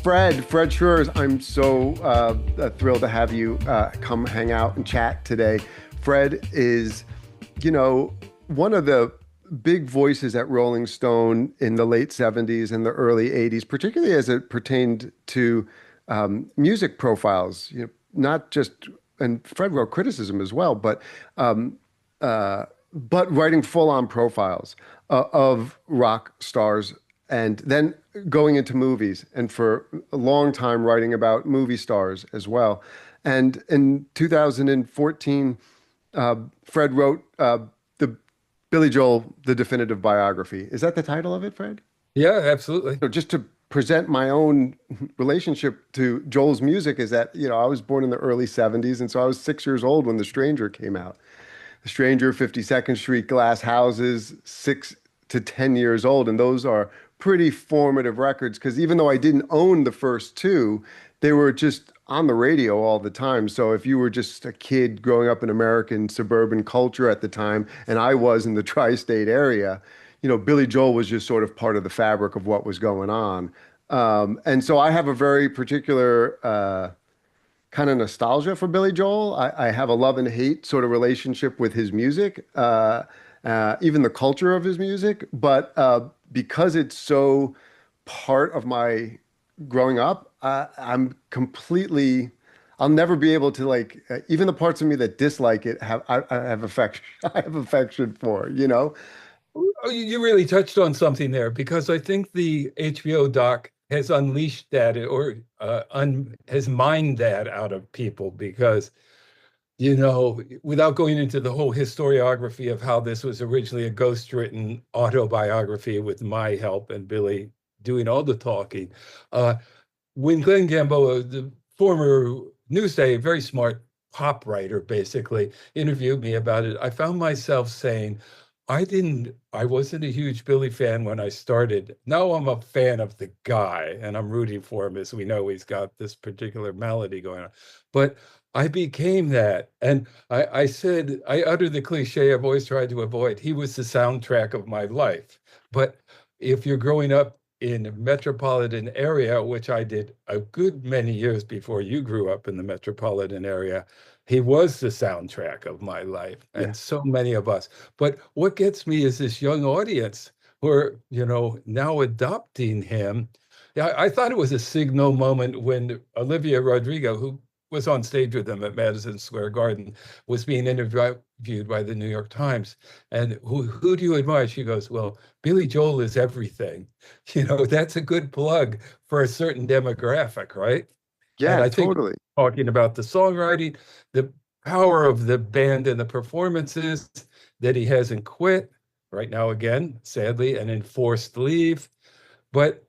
Fred Schruers, I'm so thrilled to have you come hang out and chat today. Fred is, you know, one of the big voices at Rolling Stone in the late 70s and the early 80s, particularly as it pertained to music profiles, not just, and Fred wrote criticism as well, um, but writing full-on profiles of rock stars and then going into movies and for a long time writing about movie stars as well. And in 2014, Fred wrote the Billy Joel, The Definitive Biography. Is that the title of it, Fred? Yeah, absolutely. So just to present my own relationship to Joel's music is that, I was born in the early 70s, and so I was 6 years old when The Stranger came out. The Stranger, 52nd Street, Glass Houses, 6 to 10 years old. And those are pretty formative records because even though I didn't own the first two, they were just on the radio all the time. So if you were just a kid growing up in American suburban culture at the time, and I was in the tri-state area, Billy Joel was just sort of part of the fabric of what was going on. And so I have a very particular kind of nostalgia for Billy Joel. I have a love and hate sort of relationship with his music, even the culture of his music. But because it's so part of my growing up, I'm completely. I'll never be able to like even the parts of me that dislike it I have affection. I have affection for. Oh, you really touched on something there because I think the HBO doc has unleashed that or has mined that out of people because, without going into the whole historiography of how this was originally a ghost-written autobiography with my help and Billy doing all the talking. When Glenn Gamboa, the former Newsday, very smart pop writer, basically interviewed me about it, I found myself saying, I wasn't a huge Billy fan when I started. Now I'm a fan of the guy and I'm rooting for him as we know he's got this particular malady going on. But I became that. And I said, I uttered the cliche I've always tried to avoid. He was the soundtrack of my life. But if you're growing up in a metropolitan area, which I did a good many years before you grew up in the metropolitan area, he was the soundtrack of my life Yeah. and so many of us. But what gets me is this young audience who are, now adopting him. Yeah, I thought it was a signal moment when Olivia Rodrigo, who was on stage with them at Madison Square Garden, was being interviewed by the New York Times. And who do you admire? She goes, well, Billy Joel is everything. That's a good plug for a certain demographic, right? And Yeah, I think totally. talking about the songwriting, the power of the band and the performances, that he hasn't quit right now, again, sadly, an enforced leave. But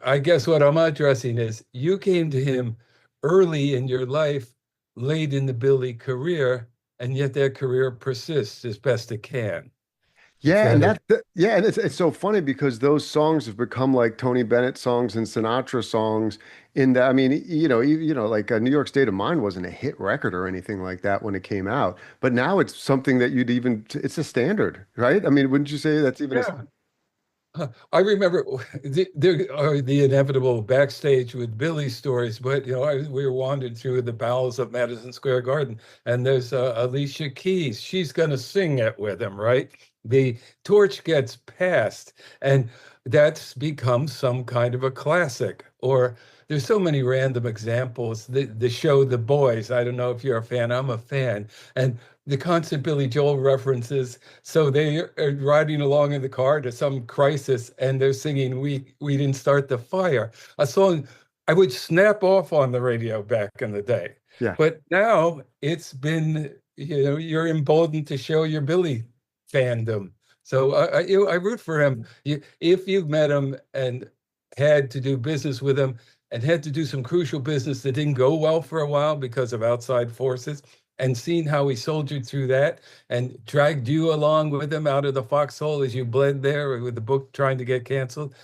I guess what I'm addressing is you came to him early in your life, late in the Billy career, and yet that career persists as best it can. Is Yeah, and that a yeah, and it's so funny because those songs have become like Tony Bennett songs and Sinatra songs. In that, I mean, like New York State of Mind wasn't a hit record or anything like that when it came out, but now it's something that it's a standard, right? I mean, wouldn't you say that's even a? yeah? I remember there are the inevitable backstage with Billy stories, but we were wandering through the bowels of Madison Square Garden, and there's Alicia Keys. She's going to sing it with him, right? The torch gets passed, and that's become some kind of a classic. Or there's so many random examples. The show The Boys. I don't know if you're a fan. I'm a fan, and the constant Billy Joel references. So they are riding along in the car to some crisis and they're singing We Didn't Start the Fire, a song I would snap off on the radio back in the day. Yeah. But now it's been, you're emboldened to show your Billy fandom. So I root for him. If you've met him and had to do business with him and had to do some crucial business that didn't go well for a while because of outside forces, and seeing how he soldiered through that and dragged you along with him out of the foxhole as you bled there with the book trying to get canceled,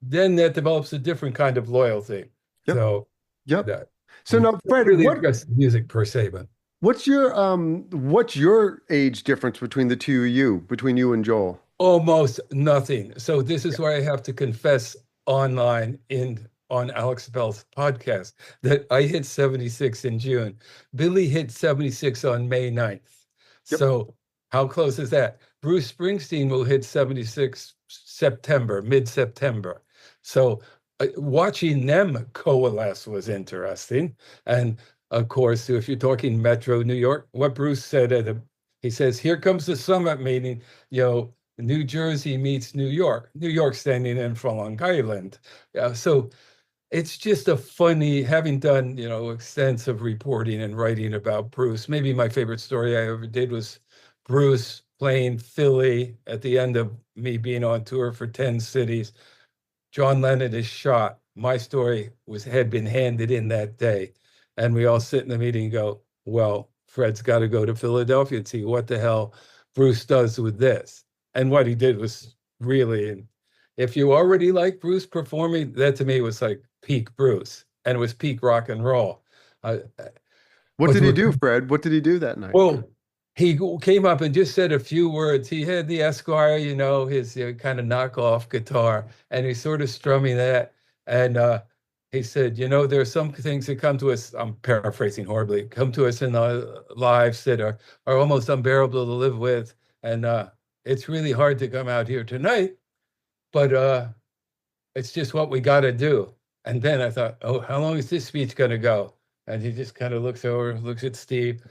then that develops a different kind of loyalty. Yep. So Yep. that So now, Fred, really address the music per se, but what's your age difference between the two of you, between you and Joel? almost nothing. So this is where I have to confess online in on Alex Belth's podcast that I hit 76 in June. Billy hit 76 on May 9th. Yep. So how close is that? Bruce Springsteen will hit 76 September, mid-September. So watching them coalesce was interesting. And of course, if you're talking Metro New York, what Bruce said he says, here comes the summit meeting, New Jersey meets New York, New York standing in for Long Island. So it's just a funny, having done, extensive reporting and writing about Bruce. Maybe my favorite story I ever did was Bruce playing Philly at the end of me being on tour for 10 cities. John Lennon is shot. My story had been handed in that day. And we all sit in the meeting and go, well, Fred's got to go to Philadelphia and see what the hell Bruce does with this. And what he did was really, and if you already like Bruce performing, that to me was like peak Bruce, and it was peak rock and roll. Uh, What did he do, Fred? What did he do that night? well, he came up and just said a few words. He had the Esquire, his kind of knockoff guitar, and he's sort of strumming that. And he said, there are some things that come to us, I'm paraphrasing horribly, come to us in our lives that are almost unbearable to live with. And it's really hard to come out here tonight, but it's just what we got to do. And then I thought, oh, how long is this speech going to go? And he just kind of looks over, looks at Steve,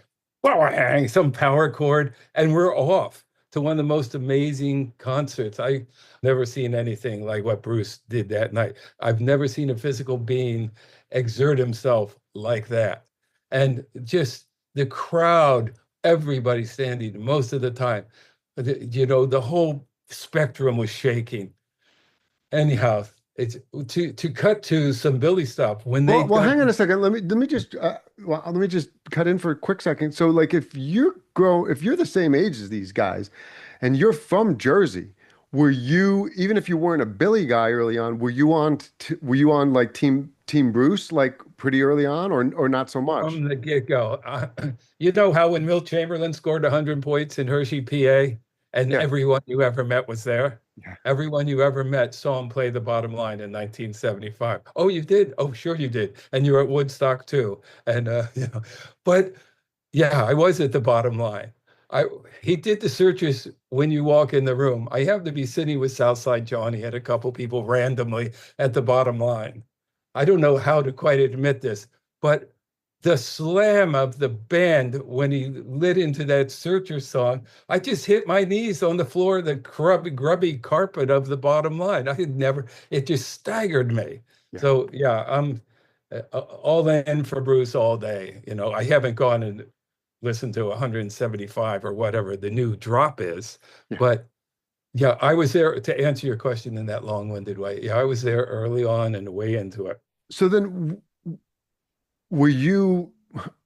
hang some power chord, and we're off to one of the most amazing concerts. I've never seen anything like what Bruce did that night. I've never seen a physical being exert himself like that. And just the crowd, everybody standing most of the time, the whole spectrum was shaking. Anyhow, it's to cut to some Billy stuff when they Well, hang on a second. Let me just cut in for a quick second. So, like, if you're the same age as these guys, and you're from Jersey, were you, even if you weren't a Billy guy early on, were you on like Team Bruce like pretty early on, or not so much? from the get-go. You know how when Milt Chamberlain scored 100 points in Hershey, PA, and Yeah. everyone you ever met was there? Yeah. Everyone you ever met saw him play the bottom line in 1975. Oh, you did? Oh, sure you did. And you were at Woodstock too. And but yeah, I was at the bottom line. I He did the searches when you walk in the room. I happened to be sitting with Southside Johnny, had a couple people randomly at the bottom line. I don't know how to quite admit this, but the slam of the band when he lit into that Searcher song, I just hit my knees on the floor of the grubby carpet of the bottom line. It just staggered me. Yeah. So yeah, I'm all in for Bruce all day. I haven't gone and listened to 175 or whatever the new drop is, Yeah. but yeah, I was there to answer your question in that long-winded way. Yeah, I was there early on and way into it. So then, were you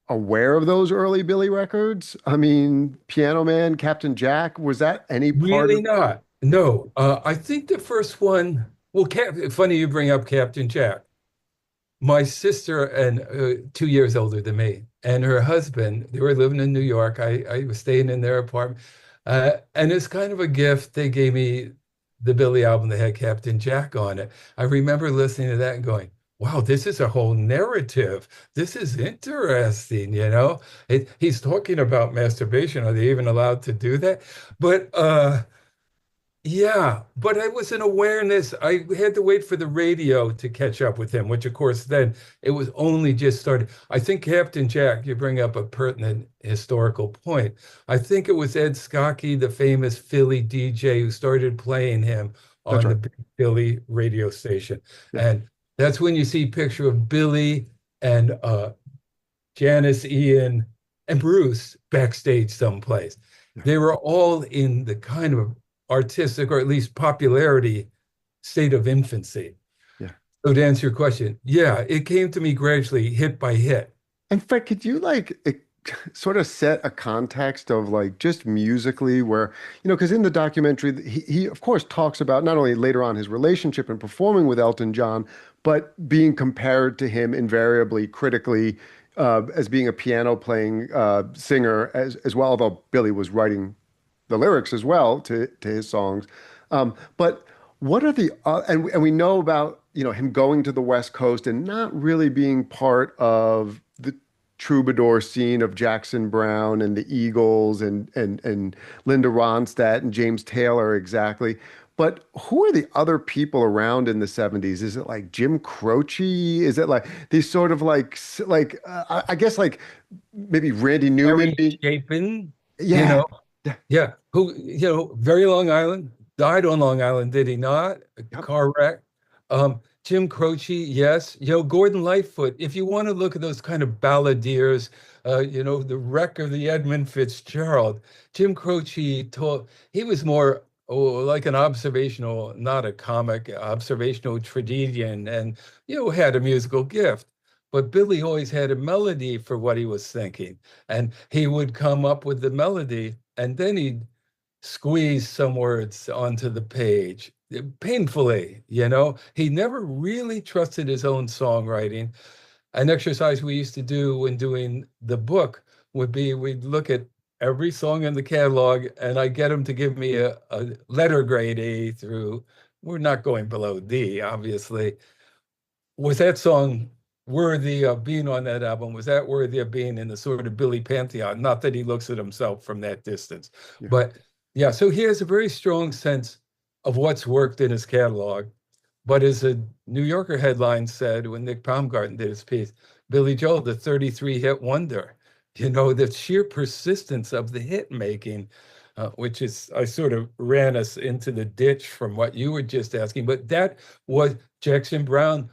aware of those early Billy records? I mean, Piano Man, Captain Jack, was that any part Really of? not. No, I think the first one, well, funny you bring up Captain Jack. My sister, and 2 years older than me, and her husband, they were living in New York. I was staying in their apartment. And it's kind of a gift. They gave me the Billy album that had Captain Jack on it. I remember listening to that and going, wow, this is a whole narrative. This is interesting. He's talking about masturbation. Are they even allowed to do that? But yeah, but I was an awareness. I had to wait for the radio to catch up with him, which of course then it was only just started. I think Captain Jack, you bring up a pertinent historical point. I think it was Ed Skokie, the famous Philly DJ, who started playing him That's on the right. Big Philly radio station. Yeah. And that's when you see a picture of Billy and Janice, Ian, and Bruce backstage someplace. Yeah. They were all in the kind of artistic or at least popularity state of infancy. Yeah. So to answer your question, yeah, it came to me gradually, hit by hit. In fact, could you sort of set a context of like just musically where, because in the documentary, he of course talks about not only later on his relationship and performing with Elton John, but being compared to him invariably critically as being a piano playing singer as well, although Billy was writing the lyrics as well to his songs. But what are and we know about, him going to the West Coast and not really being part of the troubadour scene of Jackson Brown and the Eagles and Linda Ronstadt and James Taylor exactly. But who are the other people around in the 70s? Is it like Jim Croce? Is it like these sort of I guess like maybe Randy Newman Harry being, Chapin, you yeah. know, yeah, who, very Long Island, died on Long Island, did he not? A Yep. car wreck. Jim Croce, yes. Gordon Lightfoot, if you want to look at those kind of balladeers, the wreck of the Edmund Fitzgerald, Jim Croce told, he was more like an observational, not a comic, observational tragedian, and, had a musical gift. But Billy always had a melody for what he was thinking. And he would come up with the melody and then he'd squeeze some words onto the page painfully. He never really trusted his own songwriting. An exercise we used to do when doing the book would be we'd look at every song in the catalog and I get him to give me a letter grade A through, we're not going below D, obviously. Was that song worthy of being on that album? Was that worthy of being in the sort of Billy pantheon? Not that he looks at himself from that distance, Yeah. but yeah. So he has a very strong sense of what's worked in his catalog. But as a New Yorker headline said when Nick Baumgarten did his piece, Billy Joel, the 33 hit wonder. The sheer persistence of the hit making, which is, I sort of ran us into the ditch from what you were just asking, but that was Jackson Brown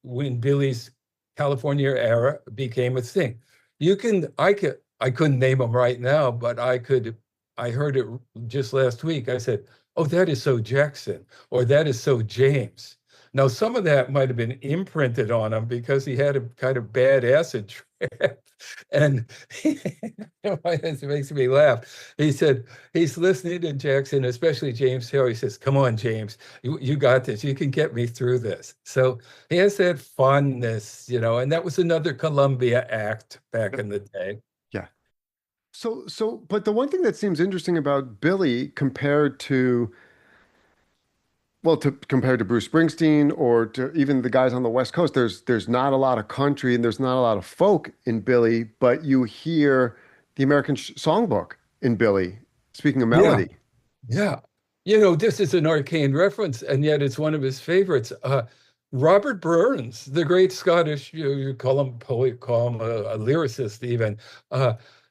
when Billy's California era became a thing. I couldn't name them right now, but I heard it just last week. I said, oh, that is so Jackson, or that is so James. Now, some of that might have been imprinted on him because he had a kind of bad acid trip. And it makes me laugh. He said he's listening to Jackson, especially James Taylor. He says, come on, James, you got this. You can get me through this. So he has that fondness, and that was another Columbia act back in the day. Yeah. But the one thing that seems interesting about Billy compared to Bruce Springsteen or to even the guys on the West Coast, there's not a lot of country and there's not a lot of folk in Billy, but you hear the American songbook in Billy. Speaking of Yeah, melody, yeah. This is an arcane reference, and yet it's one of his favorites. Robert Burns, the great Scottish, you call him poet, call him a lyricist even.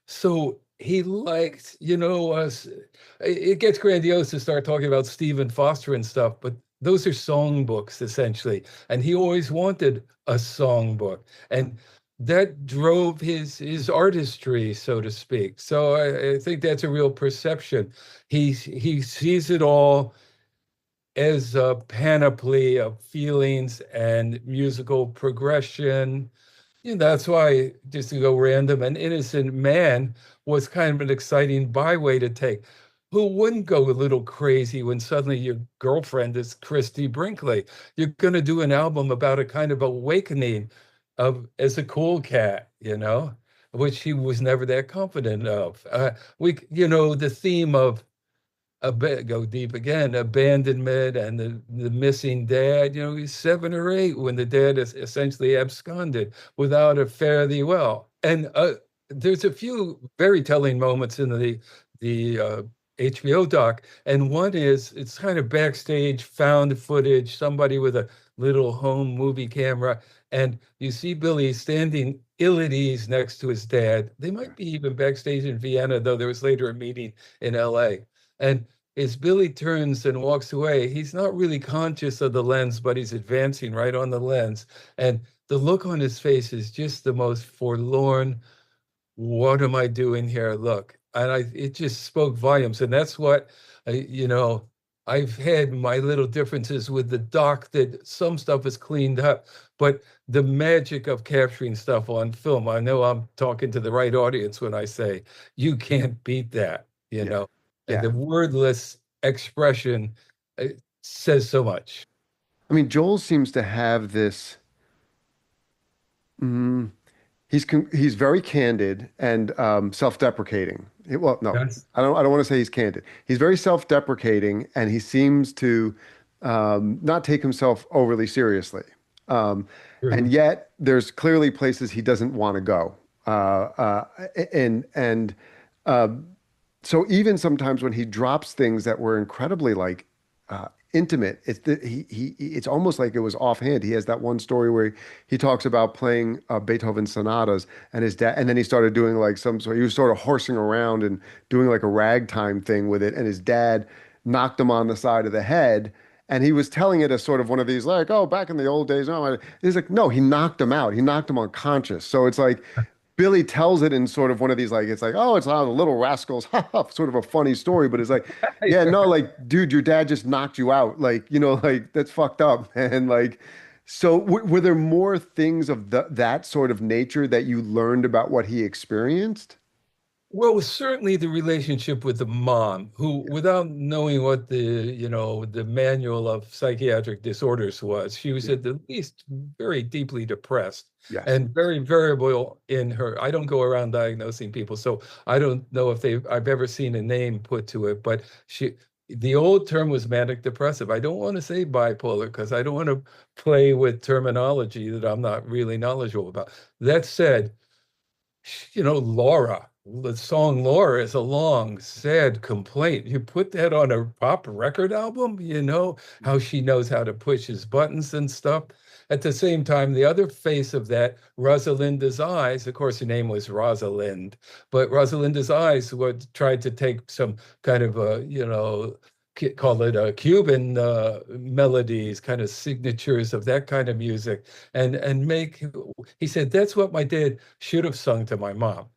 So he liked, it gets grandiose to start talking about Stephen Foster and stuff, but those are songbooks essentially. And he always wanted a songbook. And that drove his artistry, so to speak. So I think that's a real perception. He sees it all as a panoply of feelings and musical progression. That's why, just to go random, An Innocent Man was kind of an exciting byway to take. Who wouldn't go a little crazy when suddenly your girlfriend is Christy Brinkley? You're going to do an album about a kind of awakening of as a cool cat, which he was never that confident of. The theme of go deep again, abandonment and the missing dad. He's 7 or 8 when the dad is essentially absconded without a fare thee well. And there's a few very telling moments in the HBO doc, and one is it's kind of backstage found footage, somebody with a little home movie camera, and you see Billy standing ill at ease next to his dad. They might be even backstage in Vienna, though there was later a meeting in LA. And as Billy turns and walks away, he's not really conscious of the lens, but he's advancing right on the lens. And the look on his face is just the most forlorn, what am I doing here? Look. And it just spoke volumes. And that's what, I've had my little differences with the doc that some stuff is cleaned up, but the magic of capturing stuff on film, I know I'm talking to the right audience when I say you can't beat that, yeah, and the yeah. wordless expression says so much. I mean, Joel seems to have this. mm, he's very candid and self-deprecating. Well, no, That's I don't want to say he's candid. He's very self-deprecating, and he seems to not take himself overly seriously. Um, and True. yet there's clearly places he doesn't want to go. And so even sometimes when he drops things that were incredibly like intimate, it's almost like it was offhand. He has that one story where he talks about playing Beethoven sonatas, and his dad, and then he started doing like some sort. He was sort of horsing around and doing like a ragtime thing with it, and his dad knocked him on the side of the head. And he was telling it as sort of one of these like, oh, back in the old days. No, he's like, no, he knocked him out. He knocked him unconscious. So it's like Billy tells it in sort of one of these like it's like oh it's not the little rascals sort of a funny story but it's like yeah no like dude your dad just knocked you out like like that's fucked up and like so were there more things of that sort of nature that you learned about what he experienced? Well, certainly the relationship with the mom, who, without knowing what the manual of psychiatric disorders was, she was Yeah. at the least very deeply depressed Yes. and very variable in her. I don't go around diagnosing people, so I don't know if I've ever seen a name put to it, but the old term was manic depressive. I don't want to say bipolar because I don't want to play with terminology that I'm not really knowledgeable about. That said, Laura, the song Laura is a long, sad complaint. You put that on a pop record album, how she knows how to push his buttons and stuff. At the same time, the other face of that, Rosalinda's Eyes, of course, her name was Rosalind, but Rosalinda's Eyes tried to take some kind of call it Cuban melodies, kind of signatures of that kind of music, and make. He said that's what my dad should have sung to my mom.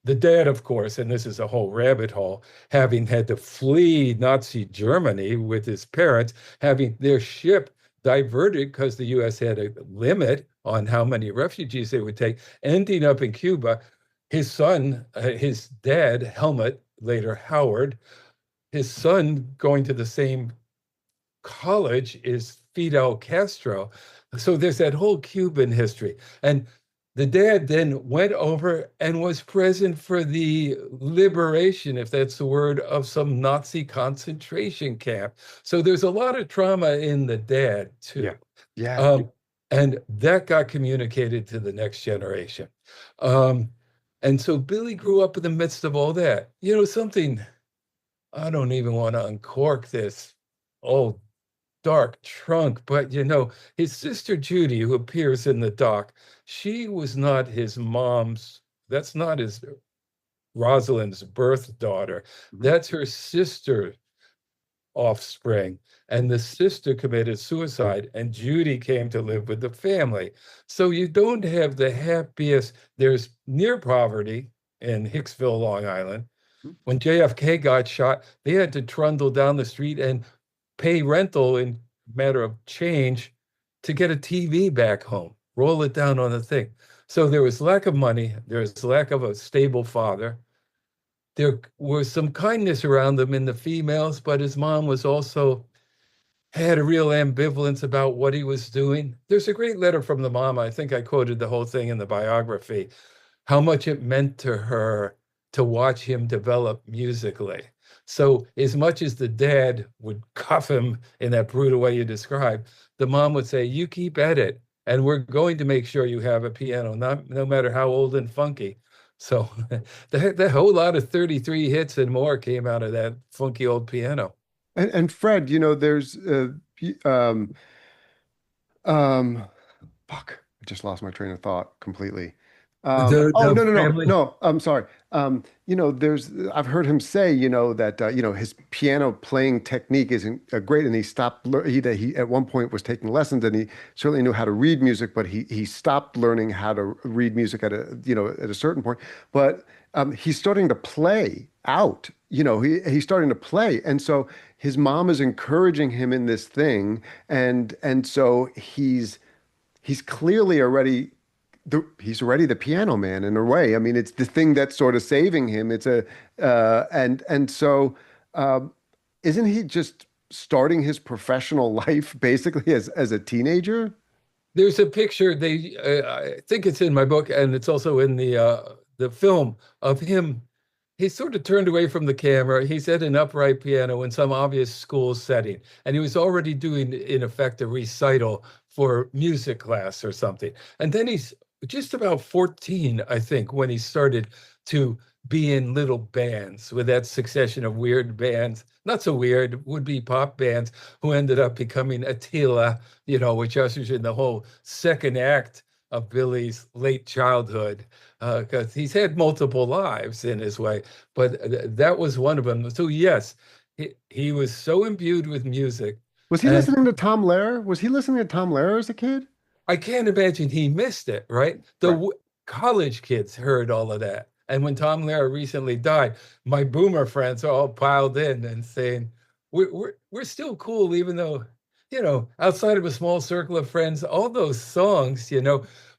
The dad, of course, and this is a whole rabbit hole, having had to flee Nazi Germany with his parents, having their ship diverted because the U.S. had a limit on how many refugees they would take, ending up in Cuba. His son, his dad, Helmut, later Howard, his son going to the same college is Fidel Castro. So there's that whole Cuban history. And the dad then went over and was present for the liberation, if that's the word, of some Nazi concentration camp. So there's a lot of trauma in the dad, Yeah. too. Yeah. Um, and that got communicated to the next generation. Um, and so Billy grew up in the midst of all that. Something I don't even want to uncork this old dark trunk, but his sister Judy, who appears in the doc, she was not his mom's, that's not his Rosalind's birth daughter. Mhm. That's her sister offspring. And the sister committed suicide, and Judy came to live with the family. So you don't have the happiest, there's near poverty in Hicksville, Long Island. When JFK got shot, they had to trundle down the street and pay rental in matter of change to get a TV back home, roll it down on the thing. So there was lack of money, there was lack of a stable father. There was some kindness around them in the females, but his mom was also had a real ambivalence about what he was doing. There's a great letter from the mom. I think I quoted the whole thing in the biography, how much it meant to her to watch him develop musically. So, as much as the dad would cuff him in that brutal way you described, the mom would say, "You keep at it, and we're going to make sure you have a piano, no matter how old and funky." So, the whole lot of 33 hits and more came out of that funky old piano. And Fred, there's um fuck, I just lost my train of thought completely. Oh, The no, no, no, family. no, I'm sorry. I've heard him say, that, his piano playing technique isn't great, and he stopped, that he at one point was taking lessons, and he certainly knew how to read music, but he stopped learning how to read music at a certain point. But he's starting to play out, he's starting to play. And so his mom is encouraging him in this thing, and so he's clearly already he's already the piano man in a way. I mean, it's the thing that's sort of saving him. It's a and so isn't he just starting his professional life basically as a teenager? There's a picture I think it's in my book, and it's also in the film of him he sort of turned away from the camera. He's at an upright piano in some obvious school setting, and he was already doing, in effect, a recital for music class or something. And then he's just about 14, I think, when he started to be in little bands with that succession of weird bands, not so weird, would-be pop bands, who ended up becoming Attila, which ushers in the whole second act of Billy's late childhood, because he's had multiple lives in his way, but that was one of them. So yes, he was so imbued with music, Was he and listening to Tom Lehrer? Was he listening to Tom Lehrer as a kid? I can't imagine he missed it, right? The Right. college kids heard all of that. And when Tom Lehrer recently died, my boomer friends all piled in and saying, we're still cool, even though, outside of a small circle of friends, all those songs,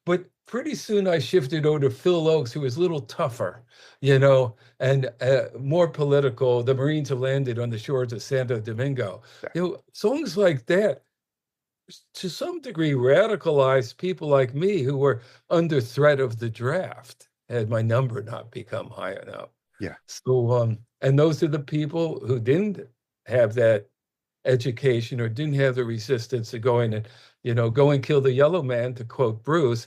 but pretty soon I shifted over to Phil Oakes, who was a little tougher, and more political. The Marines have landed on the shores of Santo Domingo. Yeah. Songs like that to some degree radicalized people like me who were under threat of the draft had my number not become high enough. Yeah. So, and those are the people who didn't have that education or didn't have the resistance to going and, go and kill the yellow man, to quote Bruce.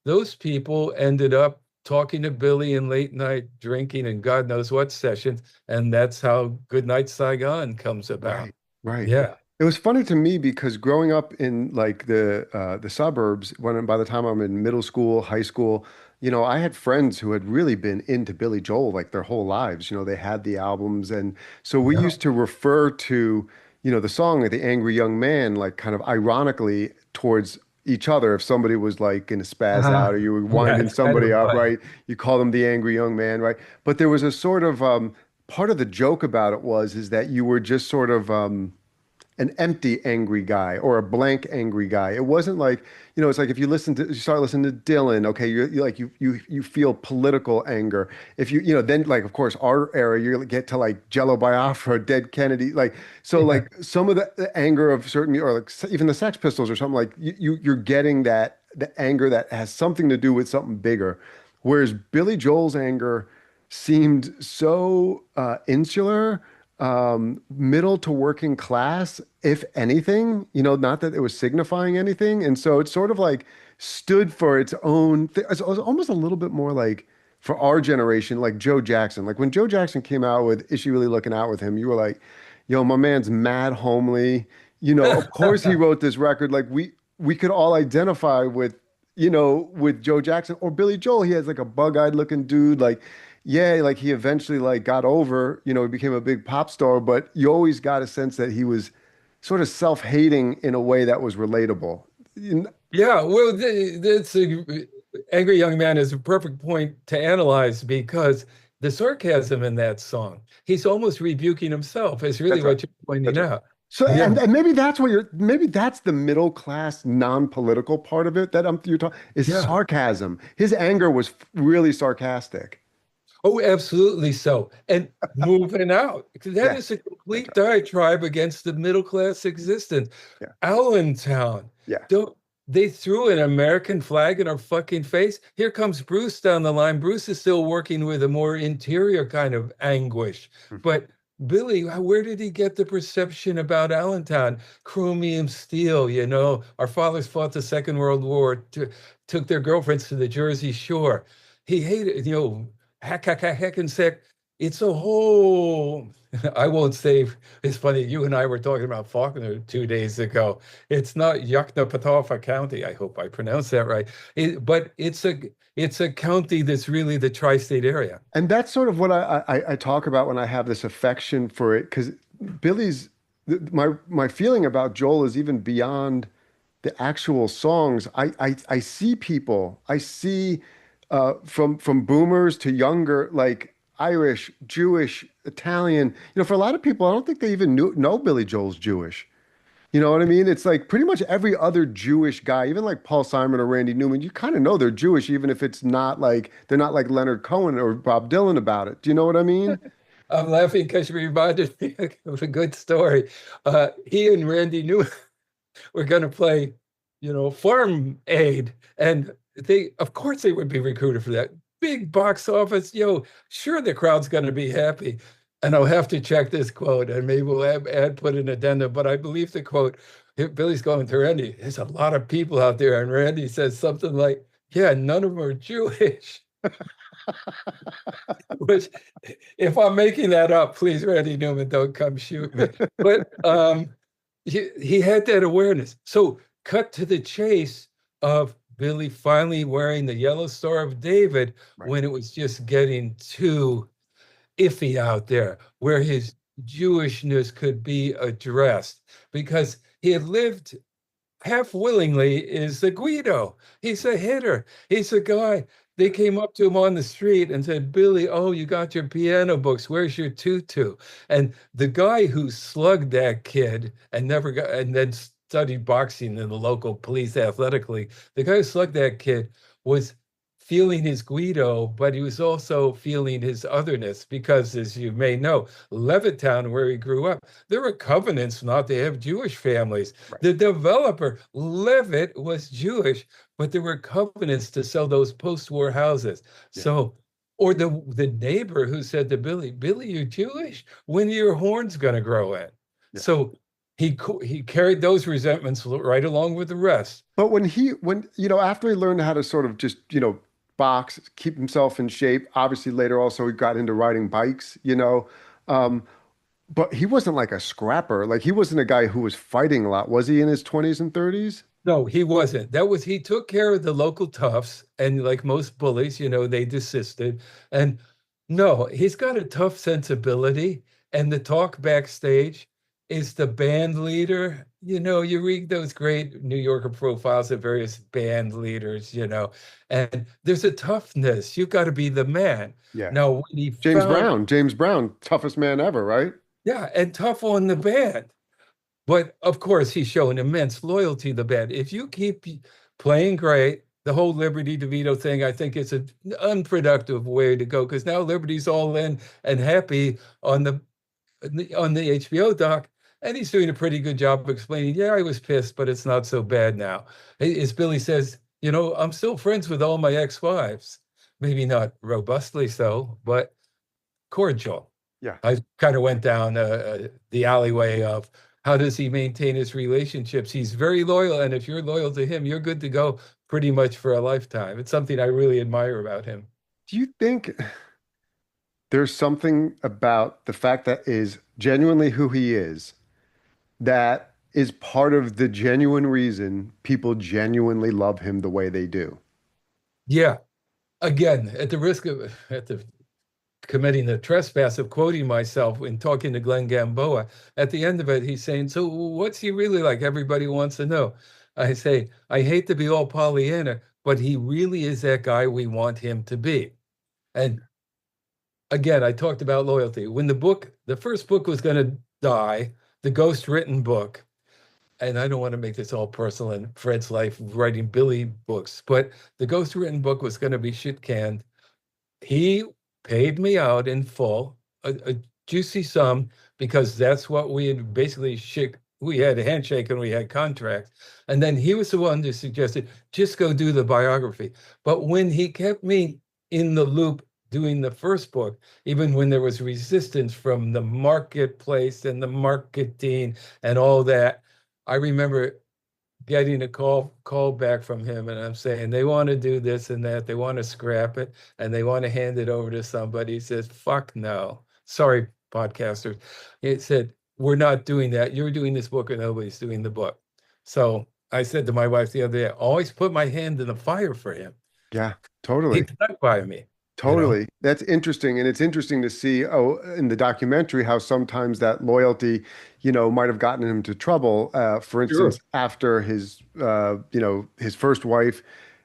Those people ended up talking to Billy in late night drinking and God knows what sessions. And that's how Goodnight Saigon comes about. Right. Right. Yeah. It was funny to me because growing up in like the suburbs, when by the time I'm in middle school, high school, I had friends who had really been into Billy Joel like their whole lives. They had the albums, and so we Yeah. used to refer to, the song "The Angry Young Man" like kind of ironically towards each other. If somebody was like in a spaz out or you were Yeah, winding it's kind somebody of up, funny. right? You call them the angry young man, right? But there was a sort of part of the joke about it was is that you were just sort of an empty angry guy or a blank angry guy. It wasn't like, it's like if you start listening to Dylan, okay, you're like you feel political anger. If then like of course our era, you get to like Jello Biafra, Dead Kennedy, like so Yeah. like some of the anger of certain or like even the Sex Pistols or something like you're getting that the anger that has something to do with something bigger. Whereas Billy Joel's anger seemed so insular, middle to working class, if anything, not that it was signifying anything. And so it sort of like stood for its own thing. It was almost a little bit more like for our generation, like Joe Jackson. Like when Joe Jackson came out with Is She Really Looking Out with Him, you were like, yo, my man's mad homely. Of course he wrote this record. Like we could all identify with, with Joe Jackson or Billy Joel. He has like a bug-eyed looking dude, like yeah, like he eventually like got over, he became a big pop star, but you always got a sense that he was sort of self-hating in a way that was relatable. You kn- Yeah, well, that's Angry Young Man is a perfect point to analyze because the sarcasm in that song, he's almost rebuking himself, is really That's right. what you're pointing That's right. out. So, Yeah, and maybe that's what maybe that's the middle class, non-political part of it that you're talking is yeah. sarcasm. His anger was really sarcastic. Oh, absolutely so. And moving out, because that Yeah, is a that's complete right. diatribe against the middle class existence. Yeah, Allentown, yeah. don't they threw an American flag in our fucking face? Here comes Bruce down the line. Bruce is still working with a more interior kind of anguish. Mhm. But Billy, where did he get the perception about Allentown? Chromium steel, our fathers fought the Second World War, took their girlfriends to the Jersey Shore. He hated, heck and sick. It's a whole, I won't say, it's funny, you and I were talking about Faulkner 2 days ago. It's not Yoknapatawpha County, I hope I pronounced that right. But it's a county that's really the tri-state area. And that's sort of what I talk about when I have this affection for it, because Billy's my feeling about Joel is even beyond the actual songs. I see people, I see from boomers to younger, like Irish, Jewish, Italian. For a lot of people, I don't think they even know Billy Joel's Jewish. You know what I mean? It's like pretty much every other Jewish guy, even like Paul Simon or Randy Newman, you kind of know they're Jewish, even if it's not like they're not like Leonard Cohen or Bob Dylan about it. Do you know what I mean? I'm laughing because you reminded me of a good story. He and Randy knew we're going to play, Farm Aid, and of course, they would be recruited for that. big box office. Sure, the crowd's going to be happy. And I'll have to check this quote, and maybe we'll add put an addendum. But I believe the quote, Billy's going to Randy, there's a lot of people out there. And Randy says something like, yeah, none of them are Jewish. Which, if I'm making that up, please, Randy Newman, don't come shoot me. But he had that awareness. So cut to the chase of Billy finally wearing the yellow Star of David Right. when it was just getting too iffy out there, where his Jewishness could be addressed, because he had lived half willingly is the Guido. He's a hitter. He's a guy. They came up to him on the street and said, Billy, oh, you got your piano books. Where's your tutu? And the guy who slugged that kid and never got, and then studied boxing in the local police athletic league, the guy who slugged that kid was feeling his Guido, but he was also feeling his otherness because, as you may know, Levittown, where he grew up, there were covenants not to have Jewish families. Right. The developer, Levitt, was Jewish, but there were covenants to sell those post-war houses. Yeah. So, or the neighbor who said to Billy, Billy, you're Jewish? When are your horns going to grow in? Yeah. So he carried those resentments right along with the rest. But when after he learned how to sort of just, box, keep himself in shape, obviously later also he got into riding bikes. But he wasn't like a scrapper. Like he wasn't a guy who was fighting a lot. Was he in his 20s and 30s? No, he wasn't. He took care of the local toughs, and like most bullies, they desisted. And no, he's got a tough sensibility. And the talk backstage is the band leader. You read those great New Yorker profiles of various band leaders, and there's a toughness. You've got to be the man. Yeah. Now, when he James Brown, toughest man ever, right? yeah, and tough on the band. But of course, he's shown immense loyalty to the band. If you keep playing great, the whole Liberty DeVito thing, I think it's an unproductive way to go, because now Liberty's all in and happy on the HBO doc, and he's doing a pretty good job of explaining, yeah, I was pissed, but it's not so bad now. As Billy says, I'm still friends with all my ex-wives. Maybe not robustly so, but cordial. Yeah. I kind of went down the alleyway of how does he maintain his relationships? He's very loyal, and if you're loyal to him, you're good to go pretty much for a lifetime. It's something I really admire about him. Do you think there's something about the fact that is genuinely who he is that is part of the genuine reason people genuinely love him the way they do? Yeah. Again, at the risk of committing the trespass of quoting myself when talking to Glenn Gamboa, at the end of it, he's saying, so what's he really like? Everybody wants to know. I say, I hate to be all Pollyanna, but he really is that guy we want him to be. And again, I talked about loyalty. When the first book was going to die, the ghost written book, and I don't want to make this all personal in Fred's life writing Billy books, but the ghost written book was going to be shit canned. He paid me out in full, a juicy sum, because that's what we had basically we had a handshake and we had contracts. And then he was the one who suggested, just go do the biography. But when he kept me in the loop doing the first book, even when there was resistance from the marketplace and the marketing and all that, I remember getting a call back from him, and I'm saying they want to do this and that, they want to scrap it, and they want to hand it over to somebody. He says, fuck no. Sorry, podcasters. He said, we're not doing that. You're doing this book, and nobody's doing the book. So I said to my wife the other day, I always put my hand in the fire for him. Yeah, totally. He stuck by me. Totally. That's interesting. And it's interesting to see, in the documentary, how sometimes that loyalty, might have gotten him into trouble. For instance, Sure. after his first wife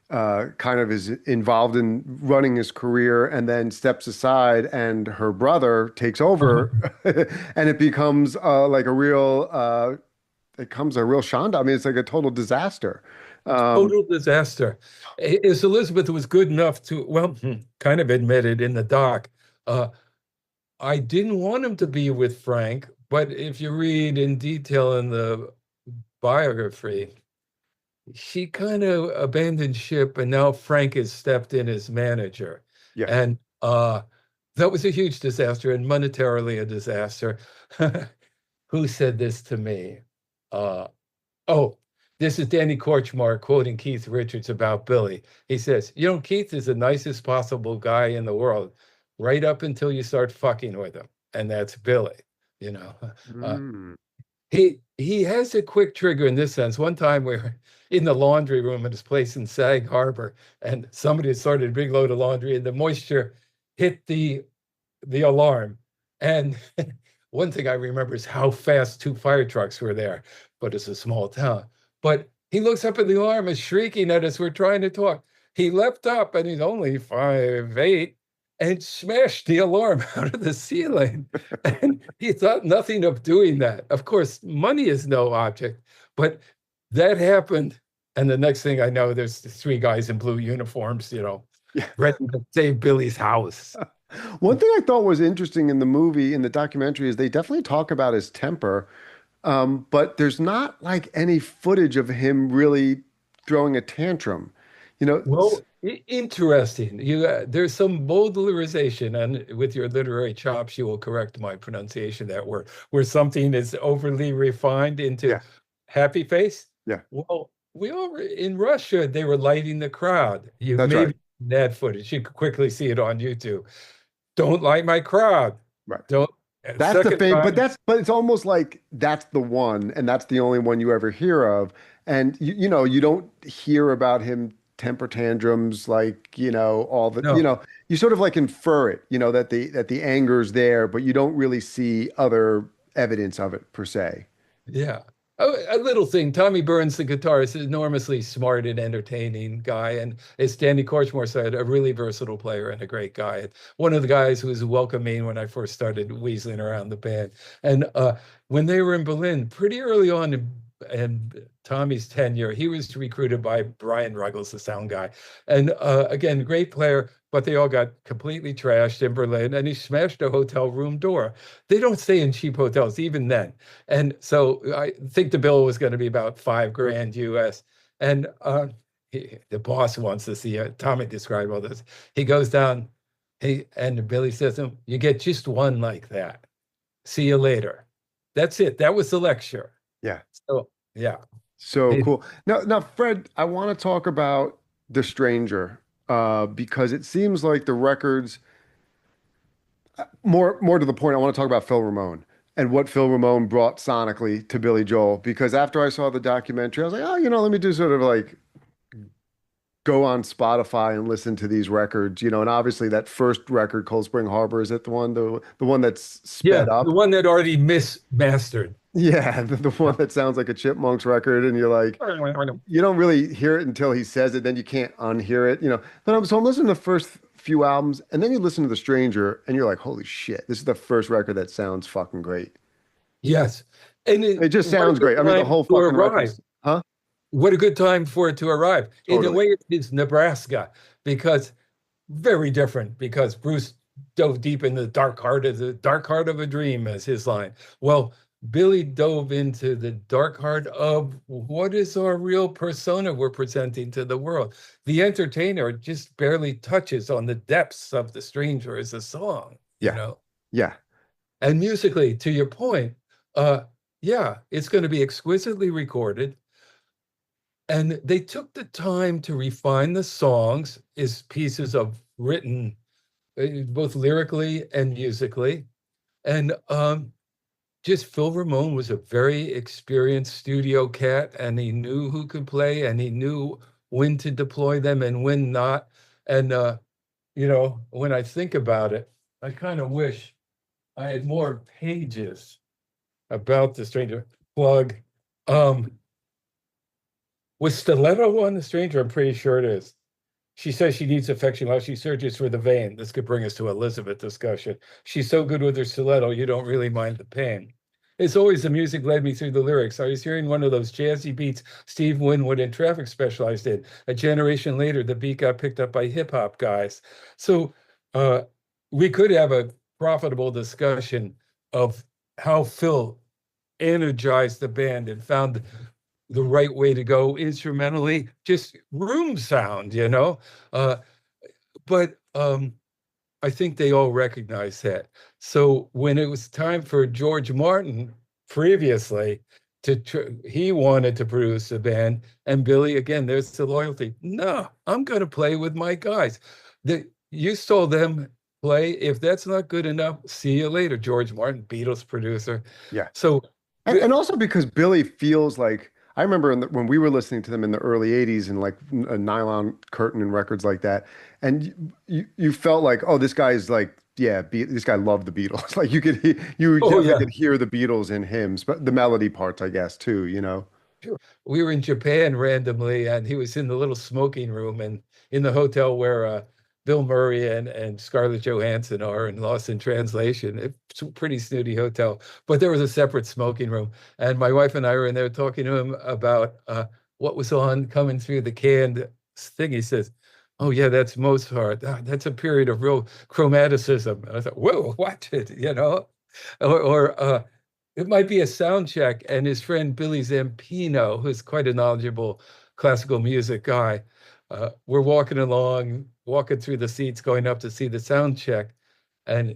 kind of is involved in running his career and then steps aside and her brother takes over and it becomes it becomes a real shanda. I mean, it's like a total disaster. Total disaster. As Elizabeth was good enough to, well, kind of admitted in the doc, I didn't want him to be with Frank, but if you read in detail in the biography, she kind of abandoned ship, and now Frank has stepped in as manager. Yeah. And that was a huge disaster and monetarily a disaster. Who said this to me? Uh, oh, this is Danny Korchmar quoting Keith Richards about Billy. He says, you know, Keith is the nicest possible guy in the world, right up until you start fucking with him. And that's Billy, you know. Uh, Mm. he has a quick trigger in this sense. One time we were in the laundry room at his place in Sag Harbor, and somebody had started a big load of laundry, and the moisture hit the alarm. And one thing I remember is how fast two fire trucks were there, but it's a small town. But he looks up at the alarm and shrieking at us. We're trying to talk. He leapt up, and he's only 5'8", and smashed the alarm out of the ceiling. And he thought nothing of doing that. Of course, money is no object, but that happened. And the next thing I know, there's three guys in blue uniforms, you know, Yeah. ready to save Billy's house. One thing I thought was interesting in the movie, in the documentary, is they definitely talk about his temper, but there's not like any footage of him really throwing a tantrum. You know, Well, interesting. There's some modularization, and with your literary chops, you will correct my pronunciation of that word, where something is overly refined into yeah, happy face. yeah, Well, we all in Russia, they were lighting the crowd. You that's right. maybe that footage. You could quickly see it on YouTube. Don't light my crowd. Right. Don't. That's the Second thing, but time, it's almost like that's the one, and that's the only one you ever hear of. And you know, you don't hear about him temper tantrums like, you know, all the, you no. know, you sort of like infer it, you know, that the anger's there, but you don't really see other evidence of it per se. Yeah. Oh, a little thing. Tommy Burns, the guitarist, is enormously smart and entertaining guy. And as Danny Korchmar said, a really versatile player and a great guy. One of the guys who was welcoming when I first started weaseling around the band. And when they were in Berlin, pretty early on in Tommy's tenure, he was recruited by Brian Ruggles, the sound guy. And again, great player, but they all got completely trashed in Berlin. And he smashed a hotel room door. They don't stay in cheap hotels, even then. And so I think the bill was going to be about $5,000 US. And the boss wants to see it. Tommy described all this. He goes down, and Billy says to him, you get just one like that. See you later. That's it. That was the lecture. Yeah. So, yeah. So cool. Now, Fred, I want to talk about The Stranger, because it seems like the records, more to the point, I want to talk about Phil Ramone and what Phil Ramone brought sonically to Billy Joel. Because after I saw the documentary, I was like, oh, you know, let me do sort of like go on Spotify and listen to these records, you know. And obviously that first record, Cold Spring Harbor, is it the one that's Yeah, sped the up? one that already mastered. Yeah, the one that sounds like a Chipmunks record, and you're like, you don't really hear it until he says it, then you can't unhear it, you know. So I'm listening to the first few albums, and then you listen to The Stranger, and you're like, holy shit, this is the first record that sounds fucking great. Yes. And It just what a sounds great. good I mean, the time whole to fucking arrive. record's, huh? What a good time for it to arrive. In a Totally. way, it is Nebraska, because very different, because Bruce dove deep in the dark heart of a dream, as his line. Well, Billy dove into the dark heart of what is our real persona we're presenting to the world. The entertainer just barely touches on the depths of The Stranger as a song, you Yeah, know. yeah, And musically, to your point, yeah, it's going to be exquisitely recorded. And they took the time to refine the songs as pieces of written, both lyrically and musically. And just Phil Ramone was a very experienced studio cat, and he knew who could play, and he knew when to deploy them and when not. And you know, when I think about it, I kind of wish I had more pages about The Stranger. Plug. Um, was Stiletto on The Stranger? I'm pretty sure it is. She says she needs affection while she searches for the vein. This could bring us to Elizabeth discussion. She's so good with her stiletto, you don't really mind the pain. It's always the music led me through the lyrics. I was hearing one of those jazzy beats Steve Winwood and Traffic specialized in. A generation later, the beat got picked up by hip hop guys. So we could have a profitable discussion of how Phil energized the band and found the right way to go instrumentally, just room sound, you know. But I think they all recognized that. So when it was time for George Martin previously he wanted to produce a band, and Billy, again, there's the loyalty. No, I'm going to play with my guys. You saw them play. If that's not good enough, see you later. George Martin, Beatles producer. Yeah. So And also because Billy feels like I remember when we were listening to them in the early 80s and like a Nylon Curtain and records like that. And you felt like, oh, this guy's like, yeah, this guy loved the Beatles. Like you oh definitely yeah. could hear the Beatles in him, the melody parts, I guess, too, you know? Sure. We were in Japan randomly, and he was in the little smoking room and in the hotel where Bill Murray and Scarlett Johansson are in Lost in Translation. It's a pretty snooty hotel, but there was a separate smoking room. And my wife and I were in there talking to him about what was on coming through the canned thing. He says, "Oh yeah, that's Mozart. That's a period of real chromaticism." And I thought, "Whoa, what?" You know, or it might be a sound check, and his friend Billy Zampino, who's quite a knowledgeable classical music guy, we're walking along, walking through the seats, going up to see the sound check, and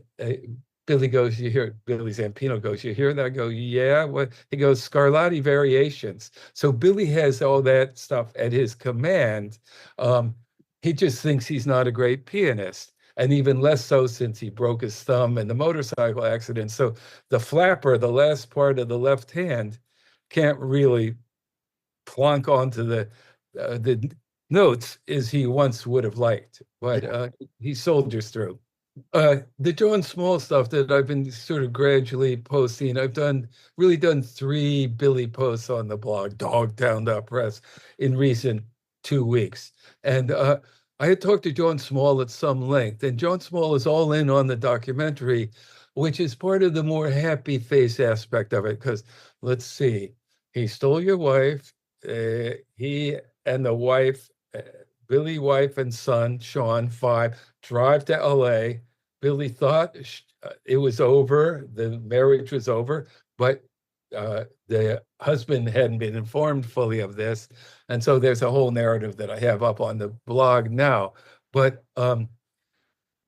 Billy goes, "You hear?" Billy Zampino goes, "You hear that?" I go, "Yeah." What? He goes, "Scarlatti variations." So Billy has all that stuff at his command. Um, he just thinks he's not a great pianist, and even less so since he broke his thumb in the motorcycle accident. So the flapper, the last part of the left hand, can't really plonk onto the notes as he once would have liked, but Yeah. he soldiers through. The John Small stuff that I've been sort of gradually posting, I've really done 3 Billy posts on the blog, Dogtown.press, in recent 2 weeks. And I had talked to John Small at some length, and John Small is all in on the documentary, which is part of the more happy face aspect of it. Because let's see, he stole your wife. He and the wife, Billy, wife and son, Sean, 5, drive to LA. Billy thought it was over, the marriage was over, but the husband hadn't been informed fully of this. And so there's a whole narrative that I have up on the blog now. But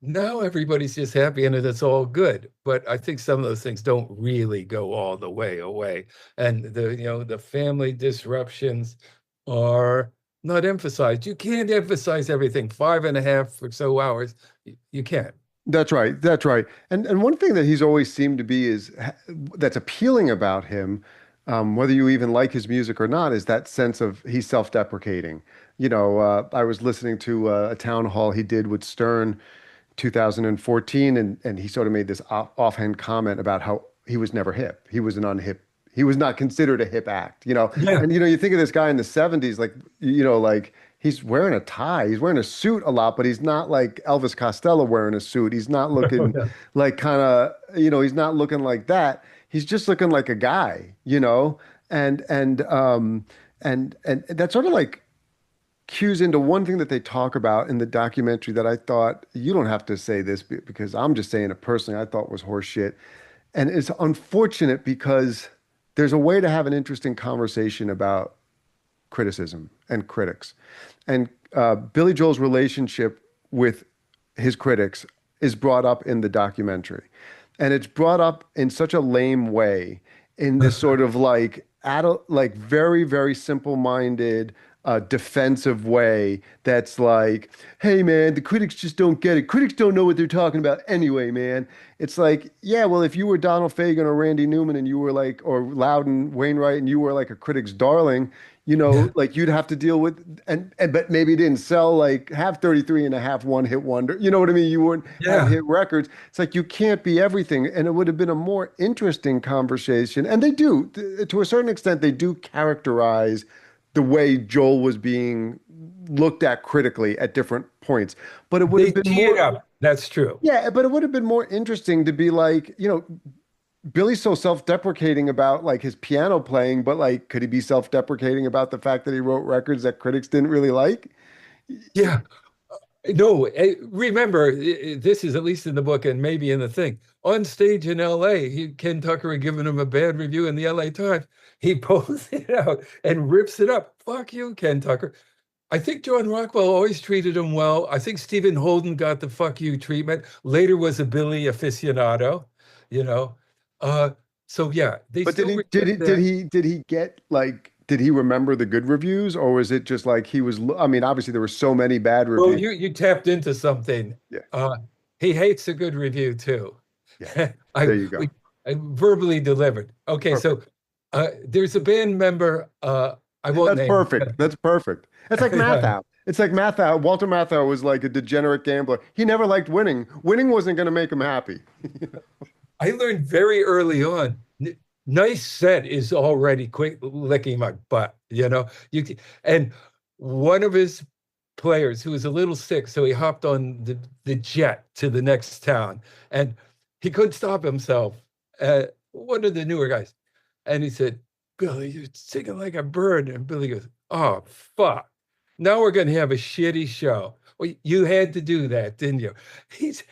now everybody's just happy and it's all good. But I think some of those things don't really go all the way away. And the family disruptions are not emphasized. You can't emphasize everything 5.5 or so hours. You can't. That's right. That's right. And one thing that he's always seemed to be is that's appealing about him, whether you even like his music or not, is that sense of he's self-deprecating. I was listening to a town hall he did with Stern 2014, and he sort of made this offhand comment about how he was never hip. He was an unhip. He was not considered a hip act, Yeah. And you think of this guy in the 70s, like like he's wearing a tie, he's wearing a suit a lot, but he's not like Elvis Costello wearing a suit. He's not looking Yeah. like kind of, he's not looking like that. He's just looking like a guy, and and that sort of like cues into one thing that they talk about in the documentary that I thought you don't have to say this because I'm just saying it personally. I thought was horseshit, and it's unfortunate because there's a way to have an interesting conversation about criticism and critics, and Billy Joel's relationship with his critics is brought up in the documentary, and it's brought up in such a lame way, in this sort of like adult, like very, very simple-minded, defensive way that's like, hey man, the critics just don't get it. Critics don't know what they're talking about anyway, man. It's like, yeah, well, if you were Donald Fagen or Randy Newman and you were like, or Loudon Wainwright and you were like a critic's darling, Yeah. like you'd have to deal with, and but maybe it didn't sell, like have 33 and a half one-hit wonder. You know what I mean? You wouldn't have Yeah. hit records. It's like you can't be everything. And it would have been a more interesting conversation. And they do, to a certain extent, they do characterize the way Joel was being looked at critically at different points. But it would They have been tee it more, up. That's true. yeah, but it would have been more interesting to be like, Billy's so self-deprecating about like his piano playing, but like, could he be self-deprecating about the fact that he wrote records that critics didn't really like? Yeah. No, remember, this is at least in the book and maybe in the thing. On stage in LA, Ken Tucker had given him a bad review in the LA Times. He pulls it out and rips it up. Fuck you, Ken Tucker. I think John Rockwell always treated him well. I think Stephen Holden got the fuck you treatment. Later was a Billy aficionado, you know. Uh, so yeah, they But still respect that. did he get like did he remember the good reviews, or was it just like he was? I mean, obviously there were so many bad Well, reviews. you tapped into something. Yeah, Uh, he hates a good review too. yeah. I There you go. we I verbally delivered. Okay, Perfect. so there's a band member. I won't That's name. perfect. That's perfect. It's like Yeah. Mathau. It's like Mathau. Walter Matthau was like a degenerate gambler. He never liked winning. Winning wasn't going to make him happy. I learned very early on. Nice set is already quick licking my butt. And one of his players who was a little sick, so he hopped on the jet to the next town, and he couldn't stop himself. One of the newer guys, and he said, "Billy, you're singing like a bird." And Billy goes, "Oh fuck! Now we're going to have a shitty show." Well, you had to do that, didn't you? He's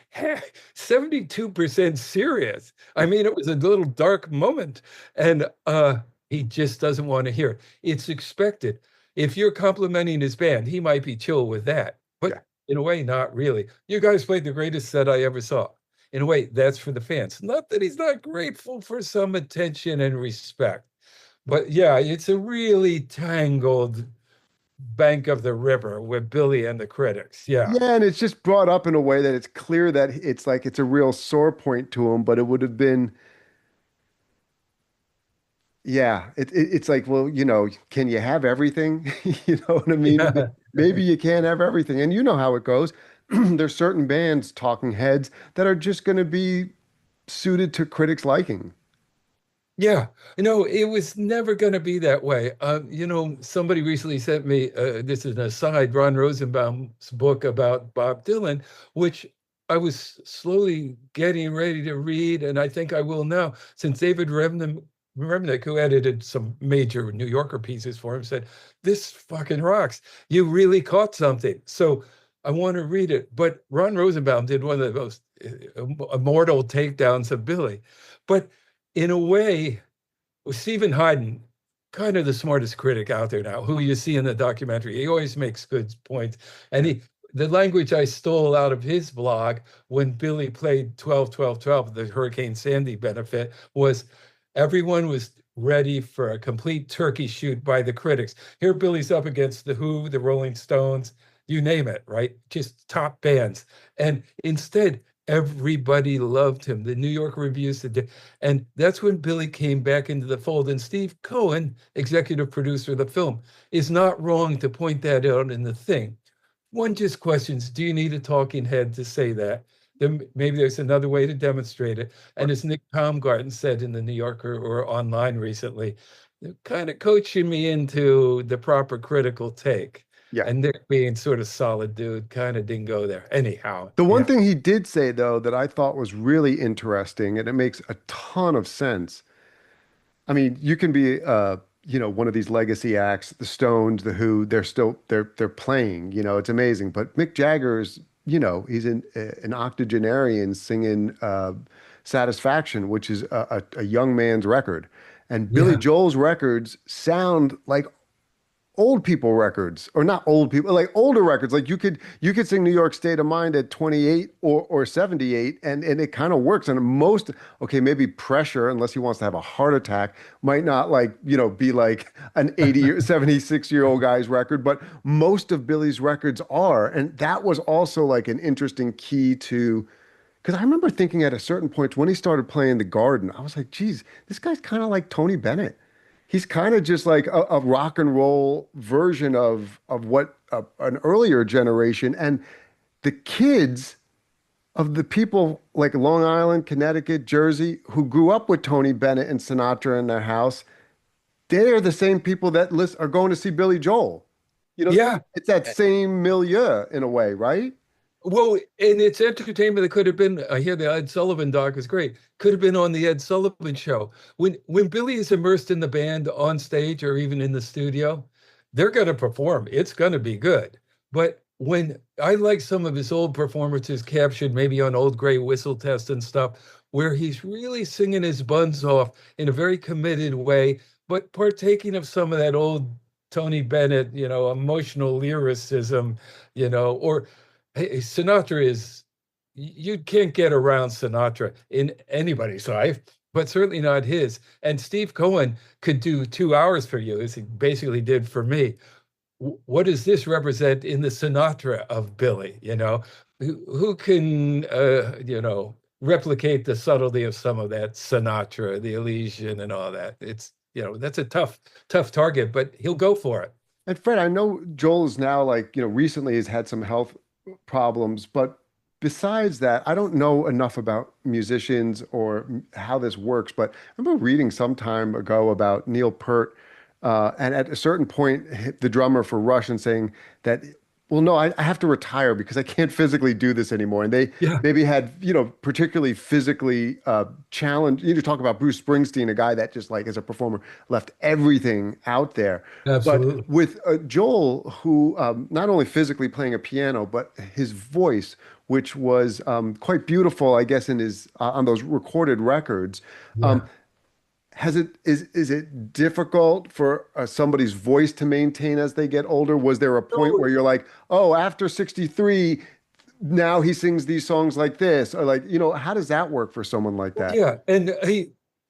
72% serious. I mean, it was a little dark moment, and he just doesn't want to hear it. It's expected. If you're complimenting his band, he might be chill with that, Yeah. but in a way, not really. You guys played the greatest set I ever saw. In a way, that's for the fans. Not that he's not grateful for some attention and respect, but yeah, it's a really tangled bank of the river with Billy and the critics. Yeah. Yeah, and it's just brought up in a way that it's clear that it's like it's a real sore point to him, but it would have been, yeah, it's like, well, can you have everything? You know what I mean? Yeah. Maybe you can't have everything. And you know how it goes. There's certain bands, talking heads, that are just going to be suited to critics' liking. Yeah, it was never going to be that way. Somebody recently sent me, this is an aside, Ron Rosenbaum's book about Bob Dylan, which I was slowly getting ready to read, and I think I will now, since David Remnick, who edited some major New Yorker pieces for him, said, "This fucking rocks. You really caught something." So I want to read it. But Ron Rosenbaum did one of the most immortal takedowns of Billy. But in a way, Stephen Hyden, kind of the smartest critic out there now, who you see in the documentary, he always makes good points. And the language I stole out of his blog when Billy played 12, 12, 12, the Hurricane Sandy benefit, was everyone was ready for a complete turkey shoot by the critics. Here Billy's up against The Who, the Rolling Stones, you name it, right? Just top bands. And instead, everybody loved him. The New York reviews did. And that's when Billy came back into the fold. And Steve Cohen, executive producer of the film, is not wrong to point that out in The Thing. One just questions, do you need a talking head to say that? Then maybe there's another way to demonstrate it. And as Nick Baumgarten said in the New Yorker or online recently, they're kind of coaching me into the proper critical take. Yeah. And Nick being sort of solid dude kind of didn't go there. Anyhow, The one yeah. thing he did say, though, that I thought was really interesting, and it makes a ton of sense. I mean, you can be, one of these legacy acts, the Stones, the Who, they're playing, it's amazing. But Mick Jagger's, he's an octogenarian singing Satisfaction, which is a young man's record. And Billy Yeah. Joel's records sound like old people records, or not old people, like older records. Like you could sing New York State of Mind at 28 or 78, and it kind of works. And okay, maybe Pressure, unless he wants to have a heart attack, might not be like an 80 or 76-year-old guy's record, but most of Billy's records are. And that was also like an interesting key to, because I remember thinking at a certain point when he started playing The Garden, I was like, geez, this guy's kind of like Tony Bennett. He's kind of just like a rock and roll version of what an earlier generation, and the kids of the people like Long Island, Connecticut, Jersey, who grew up with Tony Bennett and Sinatra in their house, they are the same people that are going to see Billy Joel. Yeah. It's that same milieu in a way, right? Well, and it's entertainment that could have been, I hear the Ed Sullivan doc is great, could have been on the Ed Sullivan show. When Billy is immersed in the band on stage or even in the studio, they're going to perform. It's going to be good. But when I like some of his old performances captured maybe on Old Gray Whistle Test and stuff, where he's really singing his buns off in a very committed way, but partaking of some of that old Tony Bennett, emotional lyricism, or hey, Sinatra is, you can't get around Sinatra in anybody's life, but certainly not his. And Steve Cohen could do 2 hours for you, as he basically did for me. What does this represent in the Sinatra of Billy? Who can, replicate the subtlety of some of that Sinatra, the Elysian, and all that? It's, that's a tough target, but he'll go for it. And Fred, I know Joel is now like, recently has had some health problems, but besides that, I don't know enough about musicians or how this works. But I remember reading some time ago about Neil Peart, and at a certain point, hit the drummer for Rush and saying that, well, no, I have to retire because I can't physically do this anymore. And they Yeah, maybe had, particularly physically challenged. You talk about Bruce Springsteen, a guy that just like as a performer left everything out there. But absolutely. with Joel, who not only physically playing a piano, but his voice, which was quite beautiful, I guess, in his on those recorded records. Um, Yeah. is it difficult for somebody's voice to maintain as they get older? Was there a point No, where you're like, oh, after 63, now he sings these songs like this? Or like, how does that work for someone like that? yeah, and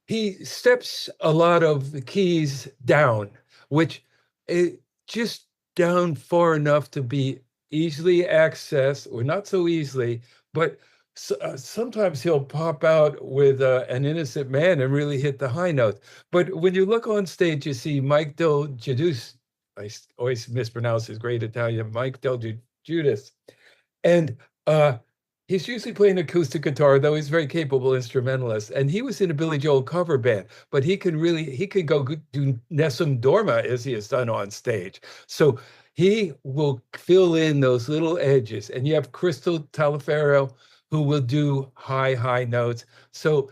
he steps a lot of the keys down, which it just down far enough to be easily accessed, or not so easily, but sometimes he'll pop out with an innocent man and really hit the high notes. But when you look on stage, you see Mike Del Giudice. Always mispronounce his great Italian, Mike Del Giudice, and he's usually playing acoustic guitar, though he's a very capable instrumentalist. And he was in a Billy Joel cover band, but he could go do Nessun Dorma as he has done on stage. So he will fill in those little edges. And you have Crystal Talaferro who will do high notes. So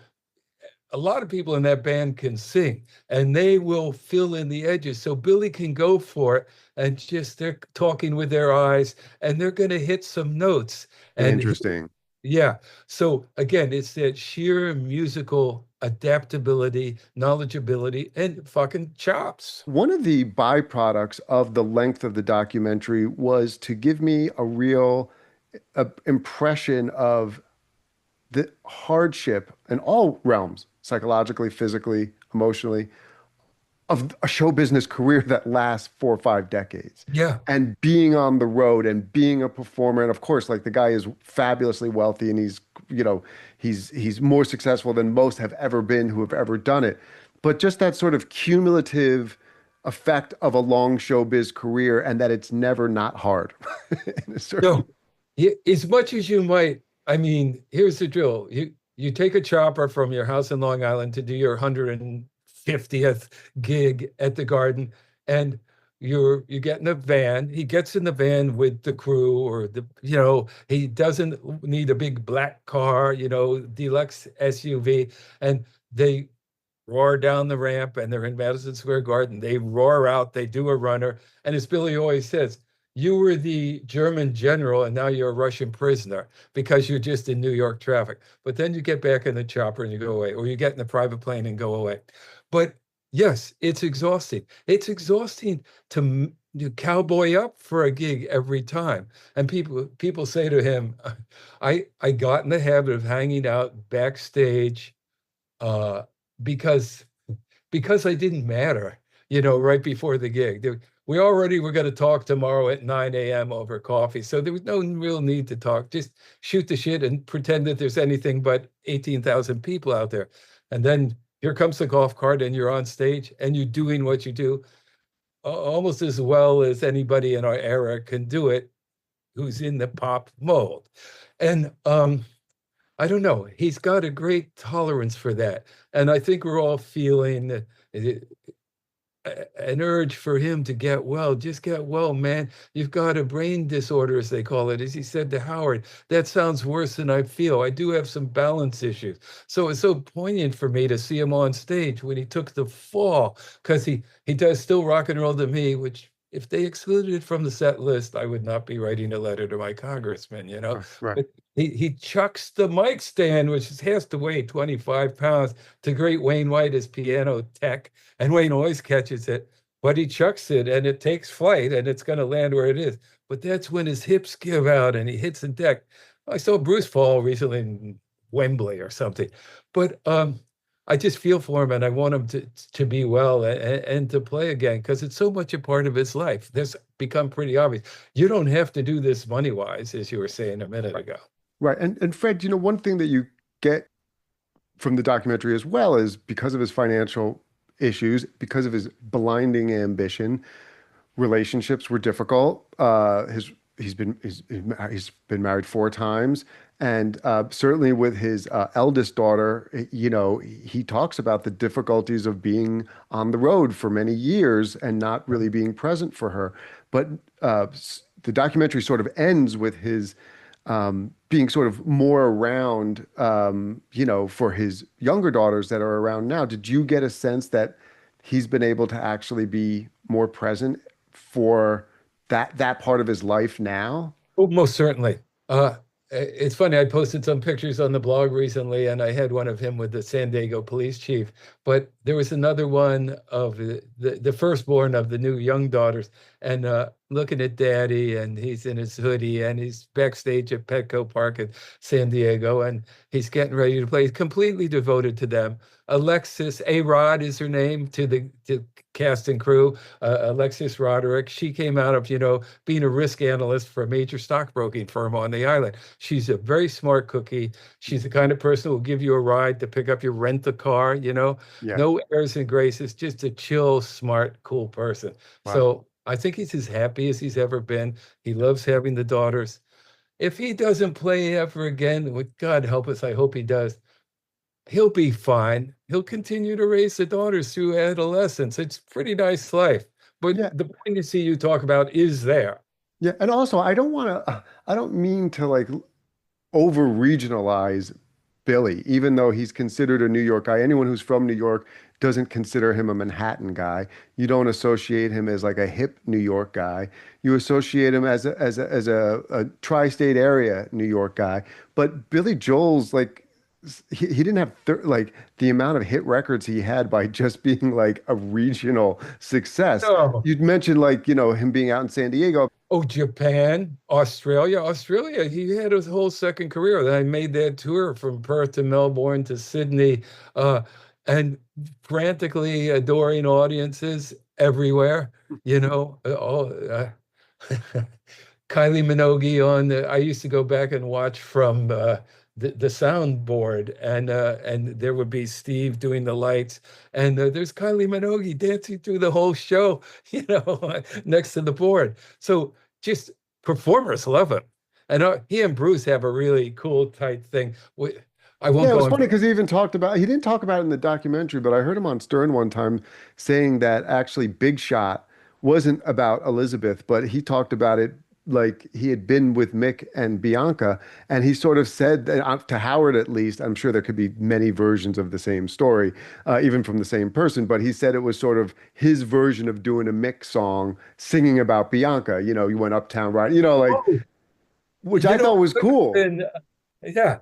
a lot of people in that band can sing and they will fill in the edges. So Billy can go for it and just they're talking with their eyes and they're going to hit some notes. And Interesting. yeah, so again, it's that sheer musical adaptability, knowledgeability, and fucking chops. One of the byproducts of the length of the documentary was to give me a real impression of the hardship in all realms, psychologically, physically, emotionally, of a show business career that lasts 4 or 5 decades. Yeah. And being on the road and being a performer. And of course, like the guy is fabulously wealthy and he's more successful than most have ever been who have ever done it. But just that sort of cumulative effect of a long showbiz career and that it's never not hard in a certain. No, as much as you might, I mean, here's the drill. You take a chopper from your house in Long Island to do your 150th gig at the Garden, and you get in a van. He gets in the van with the crew, or he doesn't need a big black car, deluxe SUV, and they roar down the ramp and they're in Madison Square Garden. They roar out, they do a runner. And as Billy always says, you were the German general and now you're a Russian prisoner because you're just in New York traffic. But then you get back in the chopper and you go away, or you get in the private plane and go away. But yes, it's exhausting. It's exhausting to cowboy up for a gig every time. And people say to him, I got in the habit of hanging out backstage uh, because I didn't matter, right before the gig. We already were going to talk tomorrow at 9 a.m. over coffee. So there was no real need to talk. Just shoot the shit and pretend that there's anything but 18,000 people out there. And then here comes the golf cart and you're on stage and you're doing what you do almost as well as anybody in our era can do it who's in the pop mold. And I don't know. He's got a great tolerance for that. And I think we're all feeling an urge for him to get well. Just get well, man. You've got a brain disorder, as they call it. As he said to Howard, that sounds worse than I feel. I do have some balance issues. So it's so poignant for me to see him on stage when he took the fall, because he does Still Rock and Roll to Me, which if they excluded it from the set list, I would not be writing a letter to my congressman, Right. But he chucks the mic stand, which has to weigh 25 pounds, to great Wayne White, his piano tech, and Wayne always catches it. but he chucks it and it takes flight and it's going to land where it is. But that's when his hips give out and he hits the deck. I saw Bruce fall recently in Wembley or something, but I just feel for him and I want him to be well and to play again because it's so much a part of his life. This become pretty obvious. You don't have to do this money wise, as you were saying a minute ago. Right. And Fred, one thing that you get from the documentary as well is because of his financial issues, because of his blinding ambition, relationships were difficult. He's been married 4 times, and certainly with his eldest daughter, he talks about the difficulties of being on the road for many years and not really being present for her. But the documentary sort of ends with his being sort of more around, for his younger daughters that are around now. Did you get a sense that he's been able to actually be more present for that part of his life now? Oh, most certainly. It's funny, I posted some pictures on the blog recently, and I had one of him with the San Diego police chief. But there was another one of the firstborn of the new young daughters, and looking at Daddy, and he's in his hoodie, and he's backstage at Petco Park in San Diego, and he's getting ready to play. He's completely devoted to them. Alexis A. Rod is her name to the cast and crew. Alexis Roderick. She came out of being a risk analyst for a major stockbroking firm on the island. She's a very smart cookie. She's the kind of person who will give you a ride to pick up your rent a car. Yeah. No airs and graces, just a chill, smart, cool person. Wow. So I think he's as happy as he's ever been. He loves having the daughters. If he doesn't play ever again, with God help us, I hope he does. He'll be fine. He'll continue to raise the daughters through adolescence. It's a pretty nice life. But Yeah. the poignancy you talk about is there. Yeah. And also, I don't mean to like over regionalize Billy, even though he's considered a New York guy. Anyone who's from New York doesn't consider him a Manhattan guy. You don't associate him as like a hip New York guy. You associate him as a tri-state area New York guy. But Billy Joel's like he didn't have like the amount of hit records he had by just being like a regional success. No. You'd mentioned like, him being out in San Diego. Oh, Japan, Australia. Australia, he had his whole second career. Then I made that tour from Perth to Melbourne to Sydney, and frantically adoring audiences everywhere. Kylie Minogue on I used to go back and watch from the soundboard, and there would be Steve doing the lights, and there's Kylie Minogue dancing through the whole show, next to the board. So just performers love him, and he and Bruce have a really cool, tight thing. I won't Yeah, it go was into. funny because he didn't talk about it in the documentary, but I heard him on Stern one time saying that actually Big Shot wasn't about Elizabeth, but he talked about it like he had been with Mick and Bianca, and he sort of said that, to Howard at least, I'm sure there could be many versions of the same story, even from the same person, but he said it was sort of his version of doing a Mick song, singing about Bianca. You went uptown, right? Like, Oh, which I thought was it could have cool. been, yeah.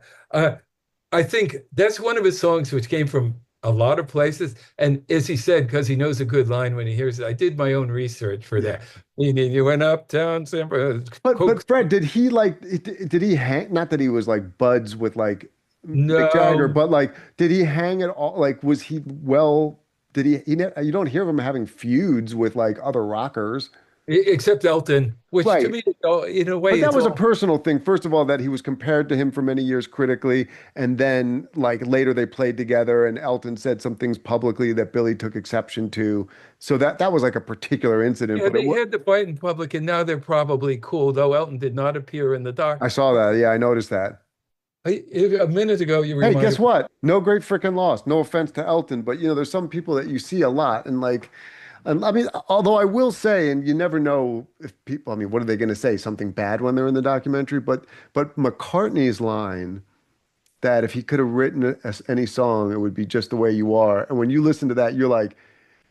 I think that's one of his songs which came from a lot of places. And as he said, because he knows a good line when he hears it, I did my own research for Yeah. that. You went uptown, But Fred, did he hang, not that he was like buds with like Mick Jagger, no, but like did he hang at all? Like was he well, did you don't hear of him having feuds with like other rockers. except Elton, which to Right. me, in a But way, that it's was a all. personal thing. First of all, that he was compared to him for many years critically, and then like later they played together, and Elton said some things publicly that Billy took exception to. So that was like a particular incident. Yeah, But they had to fight in public, and now they're probably cool, though Elton did not appear in the doc. I saw that. Yeah, I noticed that. A minute ago, you Hey, guess reminded me. what? No great freaking loss. No offense to Elton, but there's some people that you see a lot, and like, and I mean, although I will say, and you never know if people, I mean, what are they going to say? Something bad when they're in the documentary, but McCartney's line that if he could have written any song, it would be just the way you are. And when you listen to that, you're like,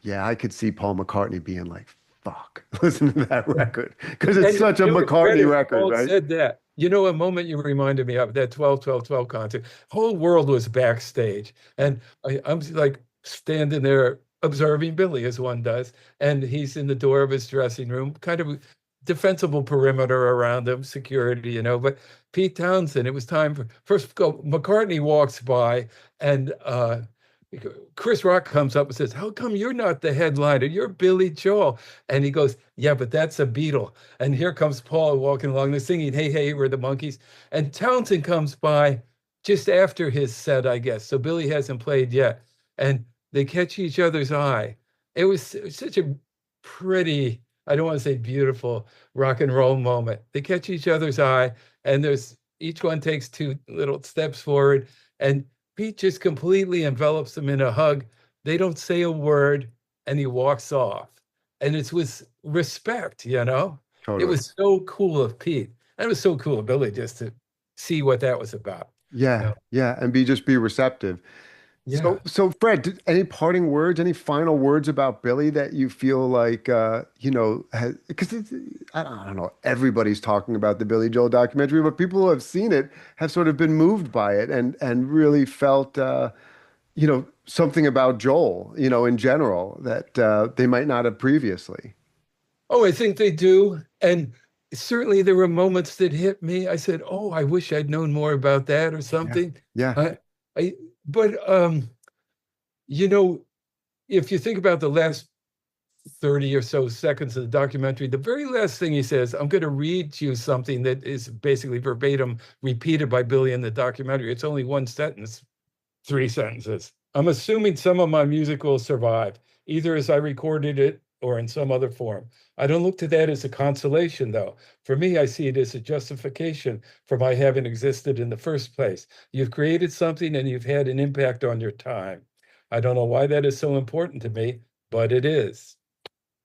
yeah, I could see Paul McCartney being like, fuck, listen to that record because it's And such a it's better McCartney if record, Paul right? said that. A moment you reminded me of that 12-12-12 concert. Whole world was backstage. And I'm like standing there observing Billy as one does. And he's in the door of his dressing room, kind of defensible perimeter around him, security, But Pete Townsend, it was time for first go. McCartney walks by, and Chris Rock comes up and says, "How come you're not the headliner? You're Billy Joel." And he goes, "Yeah, but that's a Beatle." And here comes Paul walking along, they're singing "Hey, Hey, We're the Monkees." And Townsend comes by just after his set, I guess. So Billy hasn't played yet. And they catch each other's eye. It was such a pretty, I don't want to say beautiful, rock and roll moment. They catch each other's eye, and each one takes two little steps forward, and Pete just completely envelops them in a hug. They don't say a word, and he walks off. And it's with respect, It Totally. was so cool of Pete. And it was so cool of Billy just to see what that was about. Yeah, yeah, and be receptive. Yeah. So Fred, any parting words, any final words about Billy that you feel like because I don't know, everybody's talking about the Billy Joel documentary, but people who have seen it have sort of been moved by it and really felt something about Joel, in general that they might not have previously. Oh, I think they do. And certainly there were moments that hit me. I said, "Oh, I wish I'd known more about that," or Yeah. something. Yeah. I, I, but you know, if you think about the last 30 or so seconds of the documentary, the very last thing he says, "I'm going to read you something that is basically verbatim repeated by Billy in the documentary." It's only one sentence, three sentences. "I'm assuming some of my music will survive, either as I recorded it or in some other form. I don't look to that as a consolation, though. For me, I see it as a justification for my having existed in the first place. You've created something and you've had an impact on your time. I don't know why that is so important to me, but it is."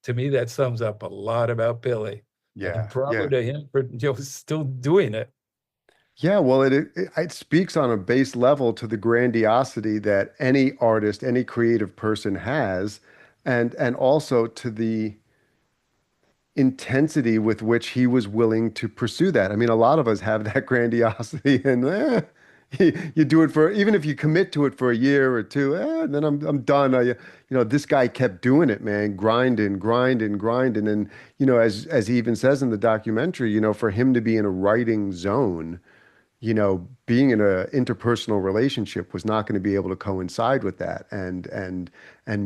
To me, that sums up a lot about Billy. And Yeah. bravo Yeah. to him for still doing it. Yeah, well, it speaks on a base level to the grandiosity that any artist, any creative person has, and also to the intensity with which he was willing to pursue that. I mean, a lot of us have that grandiosity, and you do it for even if you commit to it for a year or two, then I'm done. This guy kept doing it, man, grinding, grinding, grinding, and as he even says in the documentary, for him to be in a writing zone, being in a interpersonal relationship was not going to be able to coincide with that. And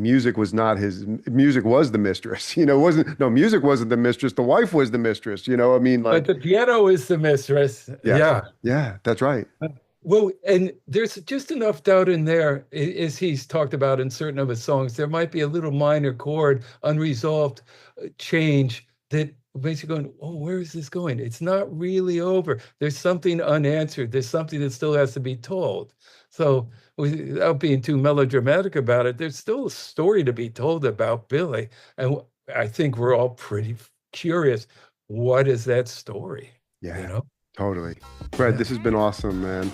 music was not his, music was the mistress, wasn't, no, music wasn't the mistress. The wife was the mistress, I mean, But like, the piano is the mistress. yes. Yeah. Yeah, that's right. Well, and there's just enough doubt in there, as he's talked about in certain of his songs. There might be a little minor chord, unresolved change that makes you going, "Oh, where is this going? It's not really over. There's something unanswered. There's something that still has to be told." So, without being too melodramatic about it, there's still a story to be told about Billy. And I think we're all pretty curious. What is that story? You Yeah, know? totally. Fred, Yeah. this has been awesome, man.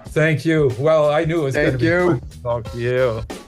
Thank you. Well, I knew it was going to Thank be fun you. to talk to you.